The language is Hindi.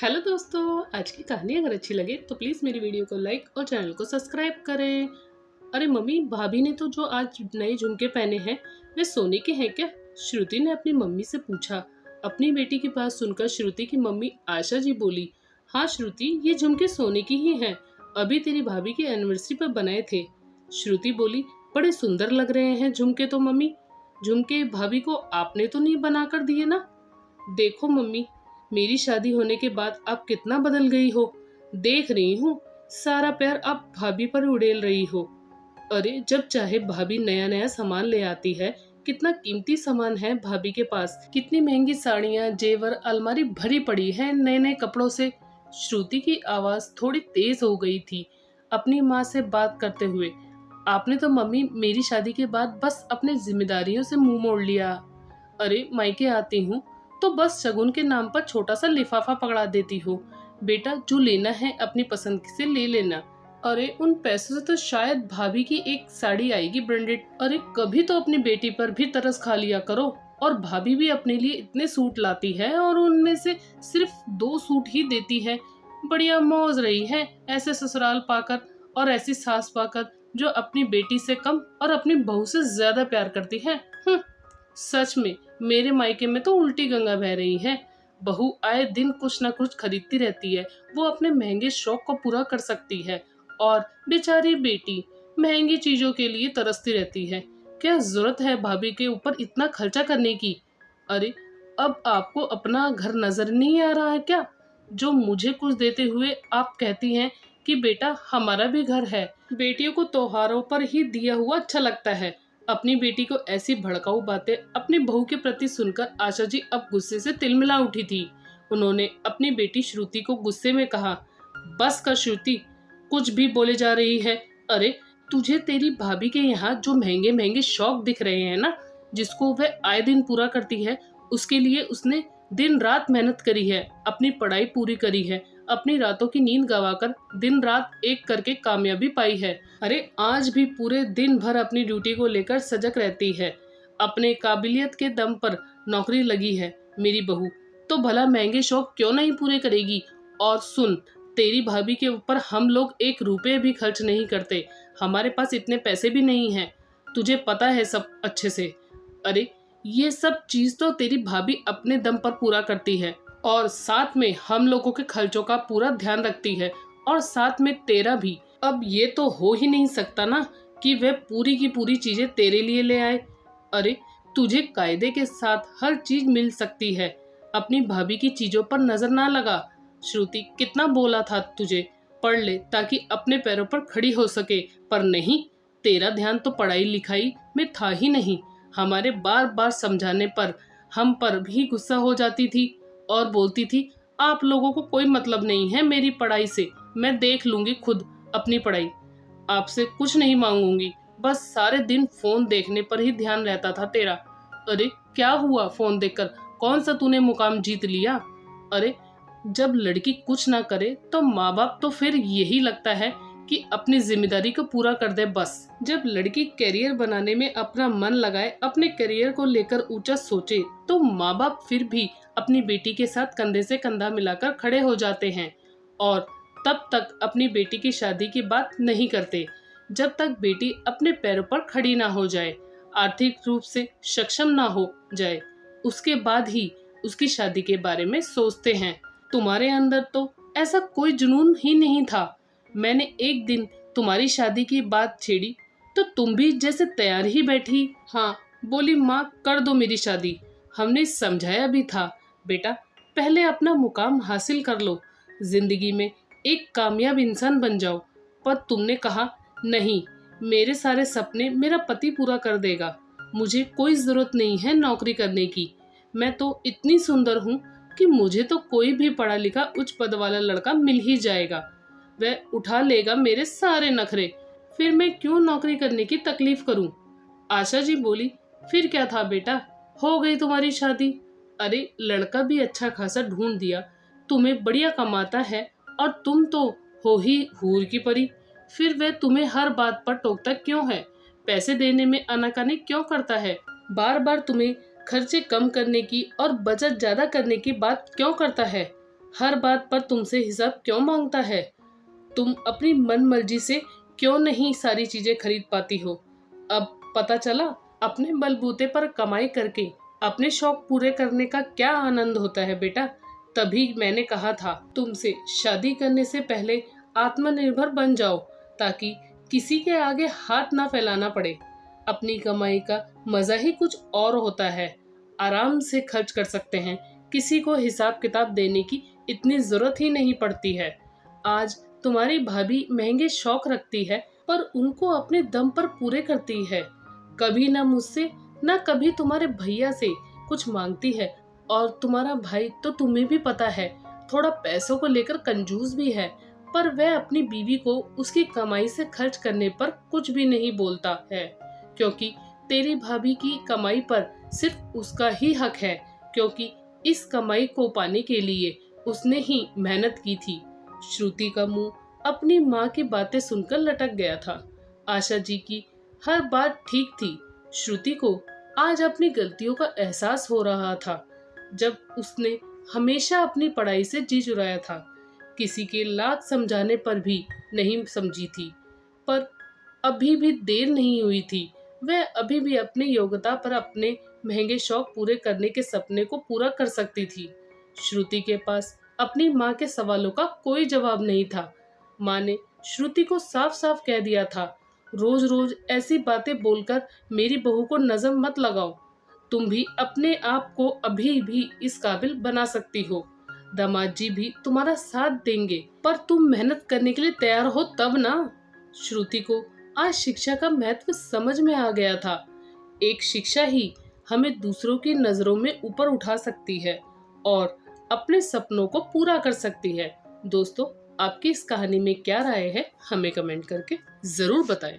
हेलो दोस्तों, आज की कहानी अगर अच्छी लगे तो प्लीज़ मेरी वीडियो को लाइक और चैनल को सब्सक्राइब करें। अरे मम्मी, भाभी ने तो जो आज नए झुमके पहने हैं वे सोने के हैं क्या? श्रुति ने अपनी मम्मी से पूछा। अपनी बेटी की बात सुनकर श्रुति की मम्मी आशा जी बोली, हाँ श्रुति, ये झुमके सोने की ही हैं। अभी तेरी भाभी की एनिवर्सरी पर बनाए थे। श्रुति बोली, बड़े सुंदर लग रहे हैं झुमके तो मम्मी। झुमके भाभी को आपने तो नहीं बना कर दिए ना? देखो मम्मी, मेरी शादी होने के बाद आप कितना बदल गई हो। देख रही हूँ, सारा प्यार आप भाभी पर उड़ेल रही हो। अरे जब चाहे भाभी नया नया सामान ले आती है। कितना कीमती सामान है भाभी के पास। कितनी महंगी साड़ियाँ, जेवर, अलमारी भरी पड़ी है नए नए कपड़ों से। श्रुति की आवाज थोड़ी तेज हो गई थी अपनी माँ से बात करते हुए। आपने तो मम्मी मेरी शादी के बाद बस अपने जिम्मेदारियों से मुंह मोड़ लिया। अरे मायके आती हूँ तो बस शगुन के नाम पर छोटा सा लिफाफा पकड़ा देती हो। बेटा, जो लेना है अपनी पसंद से ले लेना। अरे उन पैसों से तो शायद भाभी की एक साड़ी आएगी ब्रांडेड। अरे कभी तो अपनी बेटी पर भी तरस खा लिया करो। और भाभी भी अपने लिए इतने सूट लाती है और उनमें से सिर्फ 2 सूट ही देती है। बढ़िया मौज रही है ऐसे ससुराल पाकर और ऐसी सास पाकर जो अपनी बेटी से कम और अपनी बहू से ज्यादा प्यार करती है। सच में मेरे मायके में तो उल्टी गंगा बह रही है। बहू आए दिन कुछ ना कुछ खरीदती रहती है। वो अपने महंगे शौक को पूरा कर सकती है और बेचारी बेटी महंगी चीजों के लिए तरसती रहती है। क्या जरूरत है भाभी के ऊपर इतना खर्चा करने की? अरे अब आपको अपना घर नजर नहीं आ रहा है क्या? जो मुझे कुछ देते हुए आप कहती हैं कि बेटा हमारा भी घर है। बेटियों को त्योहारों पर ही दिया हुआ अच्छा लगता है। अपनी बेटी को ऐसी भड़काऊ बातें अपनी बहू के प्रति सुनकर आशा जी अब गुस्से से तिलमिला उठी थी। उन्होंने अपनी बेटी श्रुति को गुस्से में कहा, बस कर श्रुति, कुछ भी बोले जा रही है। अरे तुझे तेरी भाभी के यहाँ जो महंगे महंगे शौक दिख रहे हैं ना, जिसको वह आए दिन पूरा करती है, उसके लिए उसने दिन रात मेहनत करी है, अपनी पढ़ाई पूरी करी है, अपनी रातों की नींद गंवाकर दिन रात एक करके कामयाबी पाई है। अरे आज भी पूरे दिन भर अपनी ड्यूटी को लेकर सजग रहती है। अपने काबिलियत के दम पर नौकरी लगी है मेरी बहू, तो भला महंगे शौक क्यों नहीं पूरे करेगी? और सुन, तेरी भाभी के ऊपर हम लोग 1 रुपए भी खर्च नहीं करते। हमारे पास इतने पैसे भी नहीं हैं, तुझे पता है सब अच्छे से। अरे ये सब चीज तो तेरी भाभी अपने दम पर पूरा करती है और साथ में हम लोगों के खर्चों का पूरा ध्यान रखती है और साथ में तेरा भी। अब ये तो हो ही नहीं सकता ना कि वह पूरी की पूरी चीजें तेरे लिए ले आए। अरे तुझे कायदे के साथ हर चीज मिल सकती है, अपनी भाभी की चीजों पर नजर ना लगा। श्रुति, कितना बोला था तुझे, पढ़ ले ताकि अपने पैरों पर खड़ी हो सके, पर नहीं, तेरा ध्यान तो पढ़ाई लिखाई में था ही नहीं। हमारे बार बार समझाने पर हम पर भी गुस्सा हो जाती थी और बोलती थी, आप लोगों को कोई मतलब नहीं है मेरी पढ़ाई से, मैं देख लूंगी खुद अपनी पढ़ाई, आपसे कुछ नहीं मांगूंगी। बस सारे दिन फोन देखने पर ही ध्यान रहता था तेरा। अरे क्या हुआ फोन देखकर, कौन सा तूने मुकाम जीत लिया? अरे जब लड़की कुछ ना करे तो माँ बाप तो फिर यही लगता है कि अपनी जिम्मेदारी को पूरा कर दे बस। जब लड़की करियर बनाने में अपना मन लगाए, अपने करियर को लेकर ऊंचा सोचे, तो माँ बाप फिर भी अपनी बेटी के साथ कंधे से कंधा मिलाकर खड़े हो जाते हैं और तब तक अपनी बेटी की शादी की बात नहीं करते जब तक बेटी अपने पैरों पर खड़ी ना हो जाए, आर्थिक रूप से सक्षम ना हो जाए। उसके बाद ही उसकी शादी के बारे में सोचते हैं। तुम्हारे अंदर तो ऐसा कोई जुनून ही नहीं था। मैंने एक दिन तुम्हारी शादी की बात छेड़ी तो तुम भी जैसे तैयार ही बैठी। हाँ बोली, माँ कर दो मेरी शादी। हमने समझाया भी था, बेटा पहले अपना मुकाम हासिल कर लो, जिंदगी में एक कामयाब इंसान बन जाओ। पर तुमने कहा नहीं, मेरे सारे सपने मेरा पति पूरा कर देगा, मुझे कोई जरूरत नहीं है नौकरी करने की। मैं तो इतनी सुंदर हूँ कि मुझे तो कोई भी पढ़ा लिखा उच्च पद वाला लड़का मिल ही जाएगा, वह उठा लेगा मेरे सारे नखरे, फिर मैं क्यों नौकरी करने की तकलीफ करूं? आशा जी बोली, फिर क्या था बेटा, हो गई तुम्हारी शादी। अरे लड़का भी अच्छा खासा ढूंढ दिया, तुम्हें बढ़िया कमाता है और तुम तो हो ही हूर की परी। फिर वह तुम्हें हर बात पर टोकता क्यों है? पैसे देने में आनाकानी क्यों करता है? बार बार तुम्हें खर्चे कम करने की और बचत ज्यादा करने की बात क्यों करता है? हर बात पर तुमसे हिसाब क्यों मांगता है? तुम अपनी मन मर्जी से क्यों नहीं सारी चीजें खरीद पाती हो? अब पता चला अपने बलबूते पर कमाई करके अपने शौक पूरे करने का क्या आनंद होता है बेटा। तभी मैंने कहा था तुमसे शादी करने से पहले आत्मनिर्भर बन जाओ, ताकि किसी के आगे हाथ ना फैलाना पड़े। अपनी कमाई का मजा ही कुछ और होता है। आराम से खर्च कर सकते हैं, किसी को हिसाब किताब देने की इतनी जरूरत ही नहीं पड़ती है। आज तुम्हारी भाभी महंगे शौक रखती है, पर उनको अपने दम पर पूरे करती है। कभी ना मुझसे ना कभी तुम्हारे भैया से कुछ मांगती है। और तुम्हारा भाई तो तुम्हें भी पता है, थोड़ा पैसों को लेकर कंजूस भी है, पर वह अपनी बीवी को उसकी कमाई से खर्च करने पर कुछ भी नहीं बोलता है, क्योंकि तेरी भाभी की कमाई पर सिर्फ उसका ही हक है, क्योंकि इस कमाई को पाने के लिए उसने ही मेहनत की थी। श्रुति का मुंह अपनी माँ की बातें सुनकर लटक गया था। आशा जी की हर बात ठीक थी। श्रुति को आज अपनी गलतियों का एहसास हो रहा था, जब उसने हमेशा अपनी पढ़ाई से जी चुराया था। किसी के लाख समझाने पर भी नहीं समझी थी, पर अभी भी देर नहीं हुई थी। वह अभी भी अपनी योग्यता पर अपने महंगे शौक पूरे करने के सपने को पूरा कर सकती थी। श्रुति के पास अपनी माँ के सवालों का कोई जवाब नहीं था। माँ ने श्रुति को साफ साफ कह दिया था, रोज रोज ऐसी बातें बोलकर मेरी बहू को नजर मत लगाओ। तुम भी अपने आप को अभी भी इस काबिल बना सकती हो। दामाद जी भी तुम्हारा साथ देंगे, पर तुम मेहनत करने के लिए तैयार हो तब ना। श्रुति को आज शिक्षा का महत्व समझ में आ गया था। एक शिक्षा ही हमें दूसरों की नजरों में ऊपर उठा सकती है और अपने सपनों को पूरा कर सकती है। दोस्तों, आपकी इस कहानी में क्या राय है, हमें कमेंट करके जरूर बताएं।